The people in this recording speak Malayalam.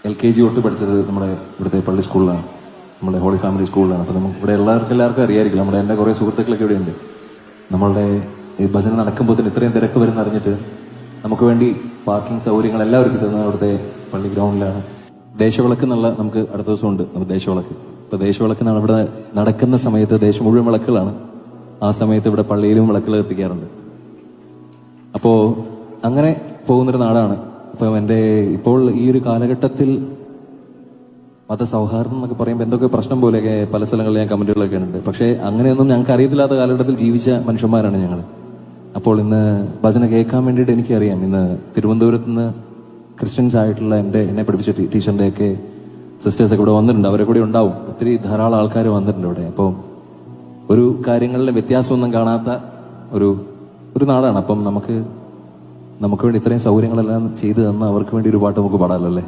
LKG തൊട്ട് പഠിച്ചത് നമ്മുടെ ഇവിടുത്തെ പള്ളി സ്കൂളിലാണ്, നമ്മുടെ ഹോളി ഫാമിലി സ്കൂളിലാണ്. അപ്പോൾ നമുക്ക് ഇവിടെ എല്ലാവർക്കും അറിയായിരിക്കും, നമ്മുടെ എൻ്റെ കുറേ സുഹൃത്തുക്കളൊക്കെ ഇവിടെയുണ്ട്. നമ്മളുടെ ഈ ഭജന നടക്കുമ്പോൾ തന്നെ ഇത്രയും തിരക്ക് വരുന്ന അറിഞ്ഞിട്ട് നമുക്ക് വേണ്ടി പാർക്കിംഗ് സൗകര്യങ്ങൾ എല്ലാവർക്കും തരുന്നത് അവിടുത്തെ പള്ളി ഗ്രൗണ്ടിലാണ്. ദേശവിളക്ക് എന്നുള്ള നമുക്ക് അടുത്ത ദിവസം ഉണ്ട്, നമുക്ക് ദേശവിളക്ക്. ഇപ്പോൾ ദേശവിളക്ക് ഇവിടെ നടക്കുന്ന സമയത്ത് ദേശം മുഴുവൻ വിളക്കുകളാണ്. ആ സമയത്ത് ഇവിടെ പള്ളിയിലും വിളക്കുകൾ എത്തിക്കാറുണ്ട്. അപ്പോൾ അങ്ങനെ പോകുന്നൊരു നാടാണ്. അപ്പം ഇപ്പോൾ ഈ ഒരു കാലഘട്ടത്തിൽ മതസൗഹാർദ്ദം എന്നൊക്കെ പറയുമ്പോൾ എന്തൊക്കെ പ്രശ്നം പോലെയൊക്കെ പല സ്ഥലങ്ങളിൽ ഞാൻ കമന്റുകളൊക്കെ ഉണ്ട്. പക്ഷേ അങ്ങനെയൊന്നും ഞങ്ങൾക്ക് അറിയത്തില്ലാത്ത കാലഘട്ടത്തിൽ ജീവിച്ച മനുഷ്യന്മാരാണ് ഞങ്ങൾ. അപ്പോൾ ഇന്ന് ഭജന കേൾക്കാൻ വേണ്ടിയിട്ട് എനിക്കറിയാം, ഇന്ന് തിരുവനന്തപുരത്ത് നിന്ന് ക്രിസ്ത്യൻസ് ആയിട്ടുള്ള എന്നെ പഠിപ്പിച്ച ടീച്ചറിൻ്റെയൊക്കെ സിസ്റ്റേഴ്സൊക്കെ ഇവിടെ വന്നിട്ടുണ്ട്. അവരെ കൂടെ ഉണ്ടാവും, ഒത്തിരി ധാരാളം ആൾക്കാർ വന്നിട്ടുണ്ട് ഇവിടെ. അപ്പോൾ ഒരു കാര്യങ്ങളിലെ വ്യത്യാസമൊന്നും കാണാത്ത ഒരു നാടാണ്. അപ്പം നമുക്ക് വേണ്ടി ഇത്രയും സൗകര്യങ്ങളെല്ലാം ചെയ്തു തന്ന അവർക്ക് വേണ്ടി ഒരു പാട്ട് നമുക്ക് പാടാമല്ലോ അല്ലേ?